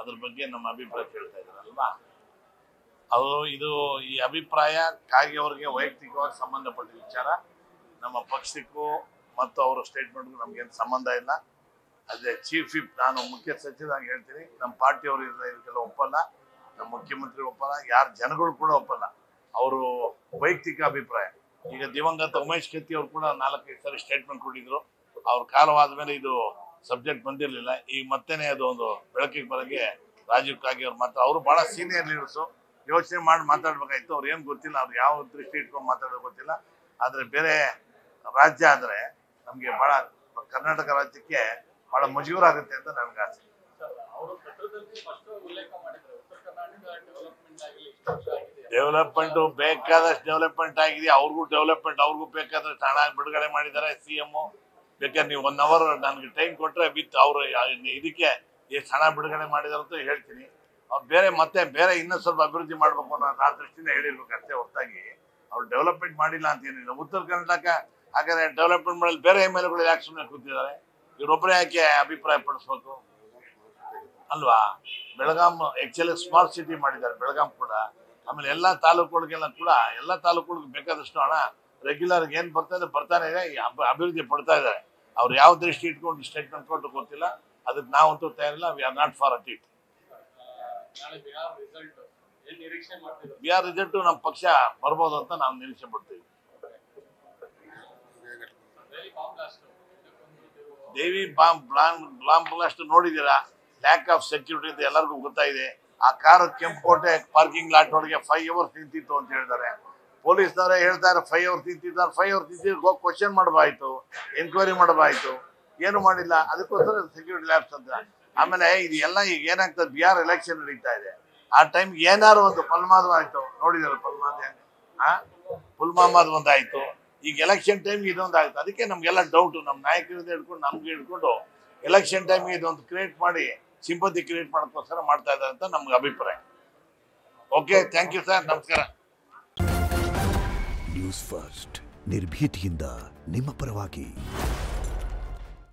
ಅದ್ರ ಬಗ್ಗೆ ನಮ್ಮ ಅಭಿಪ್ರಾಯ ಕೇಳ್ತಾ ಇದ್ದಾರಲ್ವಾ. ಅದು ಇದು ಈ ಅಭಿಪ್ರಾಯ ಕಾಗೆ ಅವರಿಗೆ ವೈಯಕ್ತಿಕವಾಗಿ ಸಂಬಂಧಪಟ್ಟ ವಿಚಾರ. ನಮ್ಮ ಪಕ್ಷಕ್ಕೂ ಮತ್ತು ಅವರ ಸ್ಟೇಟ್ಮೆಂಟ್ಗೂ ನಮ್ಗೇನು ಸಂಬಂಧ ಇಲ್ಲ. ಅದೇ ಚೀಫ್ ವಿಪ್ ನಾನು ಮುಖ್ಯ ಸಚಿವರಾಗಿ ಹೇಳ್ತೀನಿ, ನಮ್ಮ ಪಾರ್ಟಿಯವರು ಇದಕ್ಕೆಲ್ಲ ಒಪ್ಪಲ್ಲ, ನಮ್ಮ ಮುಖ್ಯಮಂತ್ರಿ ಒಪ್ಪಲ್ಲ, ಯಾರು ಜನಗಳು ಕೂಡ ಒಪ್ಪಲ್ಲ. ಅವರು ವೈಯಕ್ತಿಕ ಅಭಿಪ್ರಾಯ. ಈಗ ದಿವಂಗತ ಉಮೇಶ್ ಕತ್ತಿ ಅವರು ಕೂಡ 4-5 ಸಾರಿ ಸ್ಟೇಟ್ಮೆಂಟ್ ಕೊಟ್ಟಿದ್ರು. ಅವ್ರ ಕಾಲವಾದ ಮೇಲೆ ಇದು ಸಬ್ಜೆಕ್ಟ್ ಬಂದಿರಲಿಲ್ಲ. ಈಗ ಮತ್ತೇನೆ ಅದು ಒಂದು ಬೆಳಕಿಗೆ ಬರೋಕ್ಕೆ ರಾಜೀವ್ ಕಾಗೆ ಅವ್ರು ಮಾತ್ರ ಅವರು ಬಹಳ ಸೀನಿಯರ್ ಲೀಡರ್ಸು, ಯೋಚನೆ ಮಾಡಿ ಮಾತಾಡ್ಬೇಕಾಯ್ತು. ಅವ್ರು ಏನು ಗೊತ್ತಿಲ್ಲ, ಅವ್ರು ಯಾವ ದೃಷ್ಟಿ ಇಟ್ಕೊಂಡು ಮಾತಾಡೋದು ಗೊತ್ತಿಲ್ಲ. ಆದರೆ ಬೇರೆ ರಾಜ್ಯ ಆದರೆ ನಮಗೆ ಬಹಳ ಕರ್ನಾಟಕ ರಾಜ್ಯಕ್ಕೆ ಬಹಳ ಮುಜುಗರ ಆಗುತ್ತೆ ಅಂತ ನನಗೆ ಆಸೆ. ಡೆವಲಪ್ಮೆಂಟ್ ಬೇಕಾದಷ್ಟು ಡೆವಲಪ್ಮೆಂಟ್ ಆಗಿದೆ, ಅವ್ರಿಗೂ ಬೇಕಾದಷ್ಟು ಹಣ ಬಿಡುಗಡೆ ಮಾಡಿದ್ದಾರೆ CM. ಬೇಕಾದ್ರೆ ನೀವು 1 hour ನನಗೆ ಟೈಮ್ ಕೊಟ್ಟರೆ ವಿತ್ ಅವರು ಇದಕ್ಕೆ ಎಷ್ಟು ಹಣ ಬಿಡುಗಡೆ ಮಾಡಿದಾರೆ ಅಂತ ಹೇಳ್ತೀನಿ. ಅವ್ರು ಬೇರೆ ಇನ್ನೂ ಸ್ವಲ್ಪ ಅಭಿವೃದ್ಧಿ ಮಾಡಬೇಕು ಅನ್ನೋ ಆ ದೃಷ್ಟಿಯಿಂದ ಹೇಳಿರ್ಬೇಕು ಅಷ್ಟೇ ಹೊರತಾಗಿ ಅವ್ರು ಡೆವಲಪ್ಮೆಂಟ್ ಮಾಡಿಲ್ಲ ಅಂತ ಏನಿಲ್ಲ. ಉತ್ತರ ಕರ್ನಾಟಕ ಹಾಗಾದ್ರೆ ಡೆವಲಪ್ಮೆಂಟ್ ಮಾಡಲು ಬೇರೆ MLAಗಳು ಯಾಕೆ ಸುಮ್ಮನೆ ಕೂತಿದ್ದಾರೆ? ಇವರೊಬ್ಬರೇ ಯಾಕೆ ಅಭಿಪ್ರಾಯ ಪಡಿಸ್ಬೇಕು ಅಲ್ವಾ? ಬೆಳಗಾಂ ಆಕ್ಚುಲಿ ಸ್ಮಾರ್ಟ್ ಸಿಟಿ ಮಾಡಿದ್ದಾರೆ ಬೆಳಗಾಂ ಕೂಡ. ಆಮೇಲೆ ಎಲ್ಲ ತಾಲೂಕುಗಳಿಗೆಲ್ಲ ಕೂಡ ಎಲ್ಲ ತಾಲೂಕುಗಳಿಗೆ ಬೇಕಾದಷ್ಟು ಹಣ ರೆಗ್ಯುಲರ್ ಏನು ಬರ್ತಾನೆ ಇದೆ, ಅಭಿವೃದ್ಧಿ ಪಡ್ತಾ ಇದ್ದಾರೆ. ಅವ್ರು ಯಾವ ದೃಷ್ಟಿ ಇಟ್ಕೊಂಡು ಸ್ಟೇಟ್ಮೆಂಟ್ ಕೊಟ್ಟು ಗೊತ್ತಿಲ್ಲ. ಅದಕ್ಕೆ ನಾವಂತೂ ತಯಾರಿಲ್ಲ. We are not for it. Bihar result ನಮ್ಮ ಪಕ್ಷ ಬರ್ಬೋದು ಅಂತ ನಾವು ನಿರೀಕ್ಷೆ ಪಡ್ತೀವಿ. ದೇವಿ ಬಾಂಬ್ ಬ್ಲಾಸ್ಟ್ ನೋಡಿದ್ದೀರಾ? ಲ್ಯಾಕ್ ಆಫ್ ಸೆಕ್ಯೂರಿಟಿ ಅಂತ ಎಲ್ಲರಿಗೂ ಗೊತ್ತಾಗಿದೆ. ಆ ಕಾರ್ ಕೆಂಪುಕೋಟೆ ಪಾರ್ಕಿಂಗ್ ಲಾಟ್ ಒಳಗೆ 5 hours ನಿಂತಿತ್ತು ಅಂತ ಹೇಳ್ತಾರೆ. ಪೊಲೀಸ್ನವರೇ ಹೇಳ್ತಾರೆ 5 hours ನಿಂತಿದ್ದಾರೆ. 5 hours ನಿಂತಿದ್ದು ಕ್ವಶನ್ ಮಾಡಬಾಯ್ತು, ಎನ್ಕ್ವೈರಿ ಮಾಡಬಾಯ್ತು, ಏನು ಮಾಡಿಲ್ಲ. ಅದಕ್ಕೋಸ್ಕರ ಸೆಕ್ಯೂರಿಟಿ ಲ್ಯಾಬ್ಸ್ ಅಂತ. ಆಮೇಲೆ ಇದು ಎಲ್ಲ ಈಗ ಏನಾಗ್ತದೆ, ಬಿಹಾರ್ ಎಲೆಕ್ಷನ್ ನಡೀತಾ ಇದೆ. ಆ ಟೈಮ್ಗೆ ಏನಾದ್ರು ಒಂದು ಪಲ್ಮಾದ್ ಆಯ್ತು, ನೋಡಿದಾರೆ ಪುಲ್ವಾಮಾದ್ ಒಂದಾಯ್ತು. ಈಗ ಎಲೆಕ್ಷನ್ ಟೈಮ್ಗೆ ಇದೊಂದು ಆಯ್ತು. ಅದಕ್ಕೆ ನಮ್ಗೆಲ್ಲ ಡೌಟ್, ನಮ್ಮ ನಾಯಕರಿಂದ ಹಿಡ್ಕೊಂಡು ನಮ್ಗೆ ಹಿಡ್ಕೊಂಡು ಎಲೆಕ್ಷನ್ ಟೈಮ್ಗೆ ಇದೊಂದು ಕ್ರಿಯೇಟ್ ಮಾಡಿ ಸಿಂಪತಿ ಕ್ರಿಯೇಟ್ ಮಾಡೋಕ್ಕೋಸ್ಕರ ಮಾಡ್ತಾ ಇದ್ದಾರೆ ಅಂತ ನಮ್ಗೆ ಅಭಿಪ್ರಾಯ. ಓಕೆ, ಥ್ಯಾಂಕ್ ಯು ಸರ್, ನಮಸ್ಕಾರ. ನ್ಯೂಸ್ ಫಸ್ಟ್ ನಿರ್ಭೀತಿಯಿಂದ ನಿಮ್ಮ ಪರವಾಗಿ.